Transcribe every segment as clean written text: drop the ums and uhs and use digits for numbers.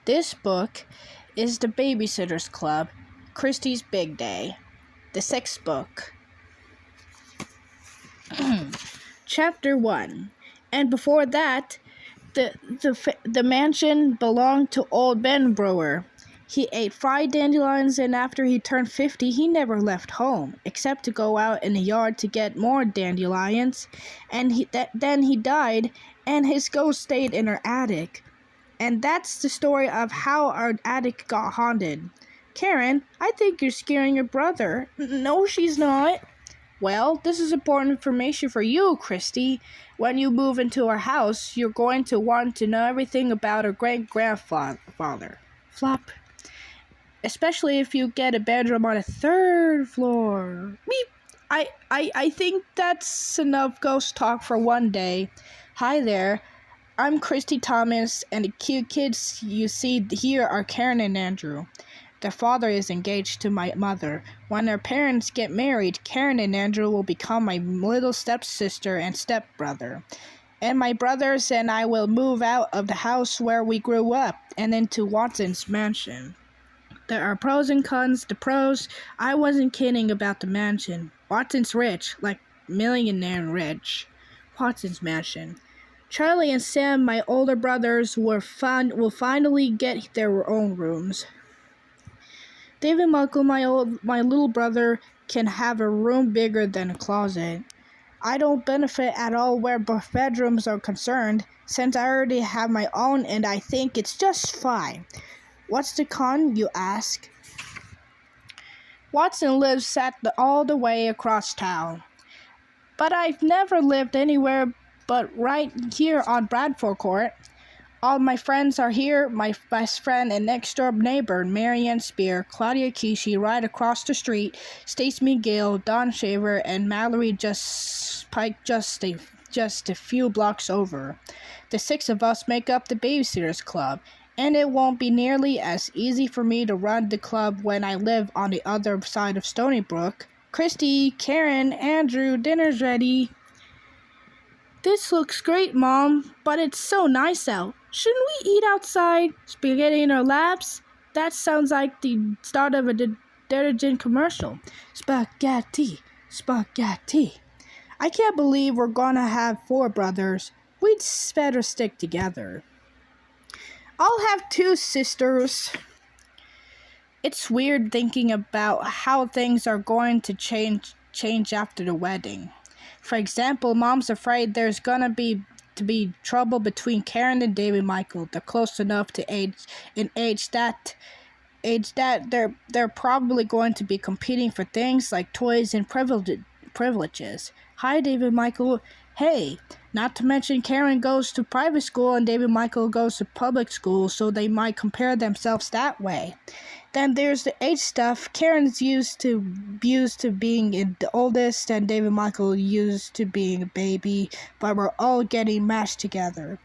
This book is The Babysitter's Club, Kristy's Big Day, the 6th book. Chapter 1. And before that, the mansion belonged to old Ben Brewer. He ate fried dandelions, and after he turned 50, he never left home, except to go out in the yard to get more dandelions. And then he died, and his ghost stayed in our attic. And that's the story of how our attic got haunted. Karen, I think you're scaring your brother. No, she's not. Well, this is important information for you, Kristy. When you move into our house, you're going to want to know everything about our great-grandfather. Flop. Especially if you get a bedroom on the 3rd floor. Beep. I think that's enough ghost talk for one day. Hi there. I'm Kristy Thomas, and the cute kids you see here are Karen and Andrew. Their father is engaged to my mother. When their parents get married, Karen and Andrew will become my little stepsister and stepbrother. And my brothers and I will move out of the house where we grew up and into Watson's mansion. There are pros and cons. The pros, I wasn't kidding about the mansion. Watson's rich, like millionaire rich. Watson's mansion. Charlie and Sam, my older brothers, will finally get their own rooms. David Michael, my little brother, can have a room bigger than a closet. I don't benefit at all where both bedrooms are concerned, since I already have my own and I think it's just fine. What's the con, you ask? Watson lives all the way across town. But I've never lived anywhere but right here on Bradford Court. All my friends are here. My best friend and next-door neighbor, Marianne Spear, Claudia Kishi, right across the street, Stace McGill, Don Shaver, and Mallory Pike just a few blocks over. The 6 of us make up the Babysitter's Club, and it won't be nearly as easy for me to run the club when I live on the other side of Stony Brook. Kristy, Karen, Andrew, dinner's ready. This looks great, Mom, but it's so nice out. Shouldn't we eat outside? Spaghetti in our laps? That sounds like the start of a detergent commercial. Spaghetti. Spaghetti. I can't believe we're gonna have 4 brothers. We'd better stick together. I'll have 2 sisters. It's weird thinking about how things are going to change after the wedding. For example, Mom's afraid there's gonna be trouble between Karen and David Michael. They're close enough to age that they're probably going to be competing for things like toys and privileges. Hi, David Michael. Hey, not to mention Karen goes to private school and David Michael goes to public school, so they might compare themselves that way. Then there's the age stuff. Karen's used to being the oldest, and David Michael used to being a baby, but we're all getting mashed together.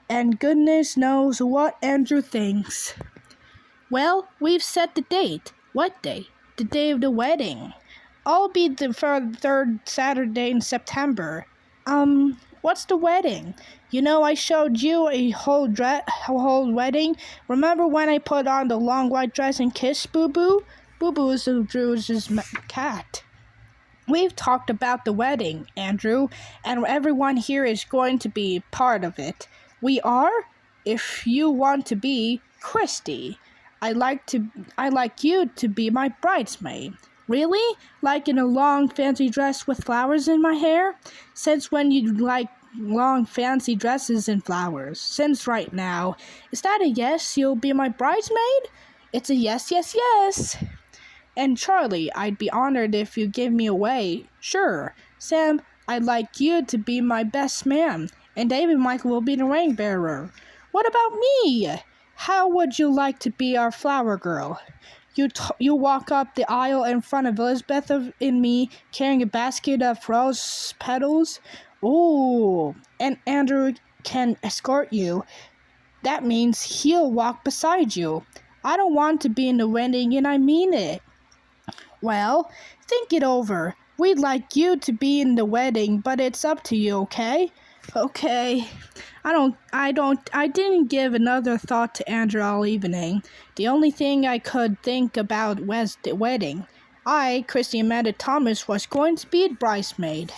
And goodness knows what Andrew thinks. Well, we've set the date. What day? The day of the wedding. I'll be the 3rd Saturday in September. What's the wedding? You know, I showed you a whole wedding. Remember when I put on the long white dress and kissed Boo Boo? Boo Boo is Drew's cat. We've talked about the wedding, Andrew, and everyone here is going to be part of it. We are? If you want to be, Kristy. I'd like you to be my bridesmaid. Really? Like in a long fancy dress with flowers in my hair? Since when you like long fancy dresses and flowers? Since right now. Is that a yes? You'll be my bridesmaid? It's a yes, yes, yes. And Charlie, I'd be honored if you give me away. Sure. Sam, I'd like you to be my best man. And David Michael will be the ring bearer. What about me? How would you like to be our flower girl? You walk up the aisle in front of Elizabeth and me, carrying a basket of rose petals. Ooh, and Andrew can escort you. That means he'll walk beside you. I don't want to be in the wedding, and I mean it. Well, think it over. We'd like you to be in the wedding, but it's up to you, okay? Okay. I didn't give another thought to Andrew all evening. The only thing I could think about was the wedding. Kristy Amanda Thomas, was going to be a bridesmaid.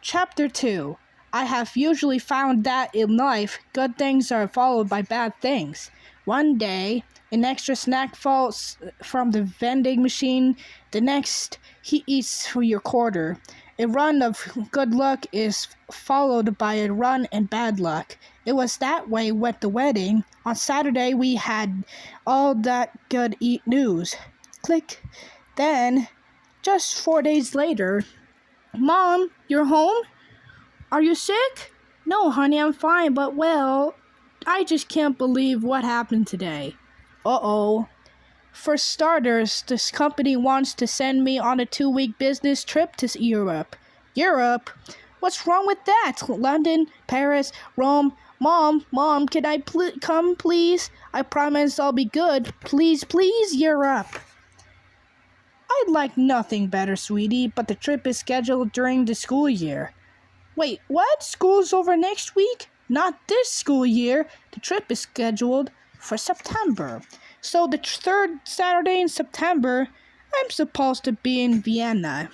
Chapter 2. I have usually found that in life, good things are followed by bad things. One day, an extra snack falls from the vending machine. The next, he eats for your quarter. A run of good luck is followed by a run in bad luck. It was that way with the wedding. On Saturday, we had all that good news. Click. Then, just 4 days later, Mom, you're home? Are you sick? No, honey, I'm fine, but well, I just can't believe what happened today. Uh-oh. For starters, this company wants to send me on a 2-week business trip to Europe. Europe? What's wrong with that? London, Paris, Rome. Mom, can I come, please? I promise I'll be good. Please, Europe. I'd like nothing better, sweetie, but the trip is scheduled during the school year. Wait, what? School's over next week? Not this school year. The trip is scheduled for September. So the third Saturday in September, I'm supposed to be in Vienna.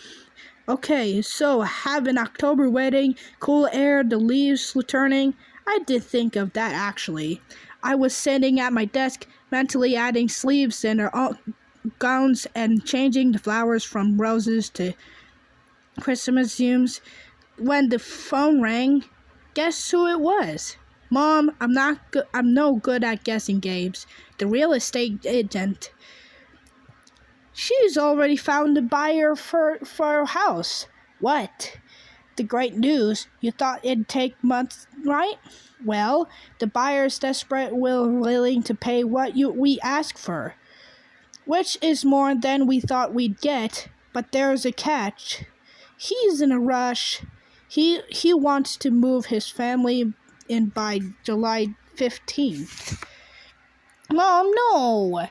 Okay, so have an October wedding, cool air, the leaves turning. I did think of that, actually. I was sitting at my desk, mentally adding sleeves and gowns and changing the flowers from roses to chrysanthemums when the phone rang. Guess who it was? Mom, I'm no good at guessing games. The real estate agent. She's already found a buyer for our house. What? The great news. You thought it'd take months, right? Well, the buyer's desperate, willing to pay what we ask for, which is more than we thought we'd get. But there's a catch. He's in a rush. He wants to move his family in by July 15th. Mom, no!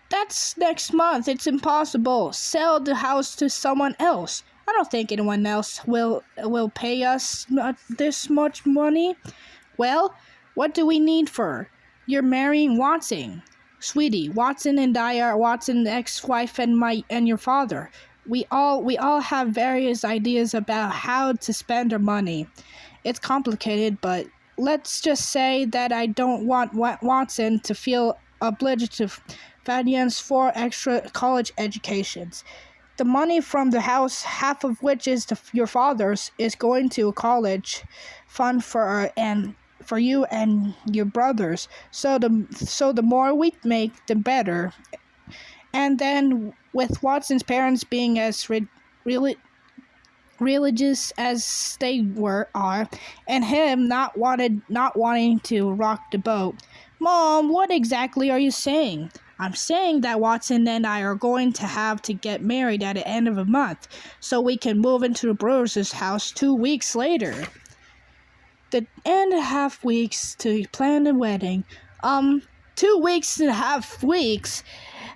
That's next month. It's impossible. Sell the house to someone else. I don't think anyone else will pay us this much money. Well, what do we need for? You're marrying Watson. Sweetie, Watson and I are Watson's ex-wife and your father. We all have various ideas about how to spend our money. It's complicated, but let's just say that I don't want Watson to feel obliged to finance 4 extra college educations. The money from the house, half of which is your father's, is going to a college fund for you and your brothers. So the more we make, the better. And then with Watson's parents being as religious as they are, and him not wanting to rock the boat. Mom, what exactly are you saying? I'm saying that Watson and I are going to have to get married at the end of the month, so we can move into the Brewers' house 2 weeks later. The and a half weeks to plan the wedding. 2 weeks and a half weeks?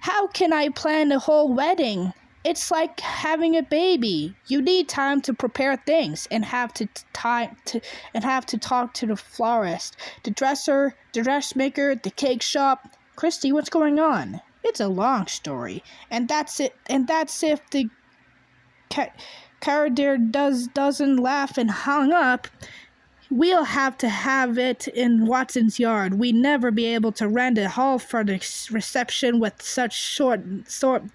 How can I plan the whole wedding? It's like having a baby. You need time to prepare things and have to talk to the florist, the dresser, the dressmaker, the cake shop. Kristy, what's going on? It's a long story, and that's it. And that's if the character doesn't laugh and hung up. We'll have to have it in Watson's yard. We'd never be able to rent a hall for the reception with such short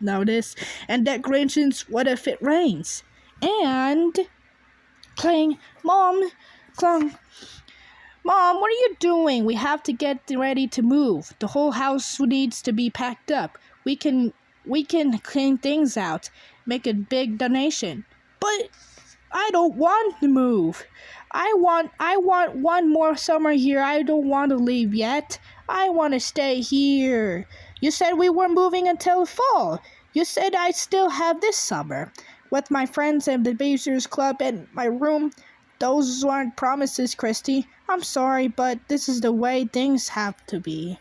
notice. And decorations, what if it rains? And clang, Mom, what are you doing? We have to get ready to move. The whole house needs to be packed up. We can clean things out, make a big donation. But I don't want to move. I want one more summer here. I don't want to leave yet. I want to stay here. You said we were moving until fall. You said I still have this summer. With my friends and the Beavers Club and my room. Those aren't promises, Kristy. I'm sorry, but this is the way things have to be.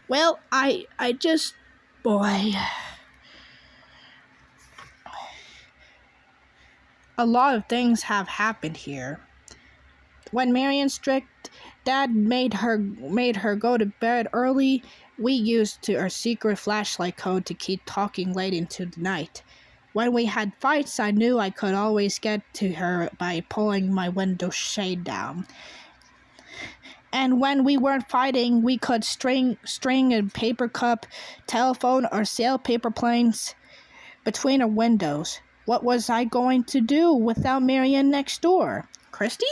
Well, I just... Boy... A lot of things have happened here. When Marion's strict dad made her go to bed early, we used our secret flashlight code to keep talking late into the night. When we had fights, I knew I could always get to her by pulling my window shade down. And when we weren't fighting, we could string a paper cup, telephone, or sail paper planes between our windows. What was I going to do without Marion next door? Kristy?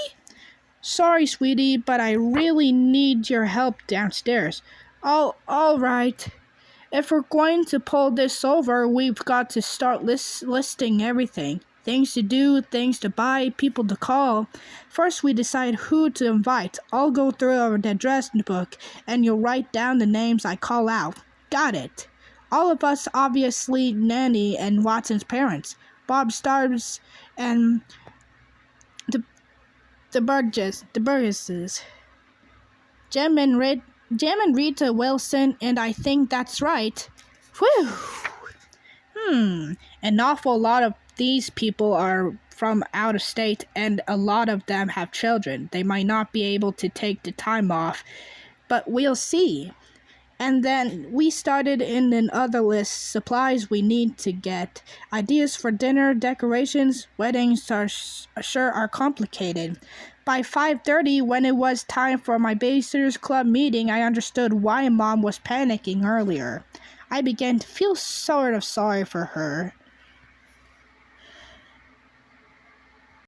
Sorry, sweetie, but I really need your help downstairs. All right. If we're going to pull this over, we've got to start listing everything. Things to do, things to buy, people to call. First, we decide who to invite. I'll go through our address book, and you'll write down the names I call out. Got it. All of us, obviously, Nanny and Watson's parents. Bob Starrs and the Burgesses. Jem and Rita Wilson, and I think that's right. Whew. An awful lot of these people are from out of state, and a lot of them have children. They might not be able to take the time off, but we'll see. And then we started in an other list, supplies we need to get. Ideas for dinner, decorations, weddings are complicated. By 5:30, when it was time for my Babysitters Club meeting, I understood why Mom was panicking earlier. I began to feel sort of sorry for her.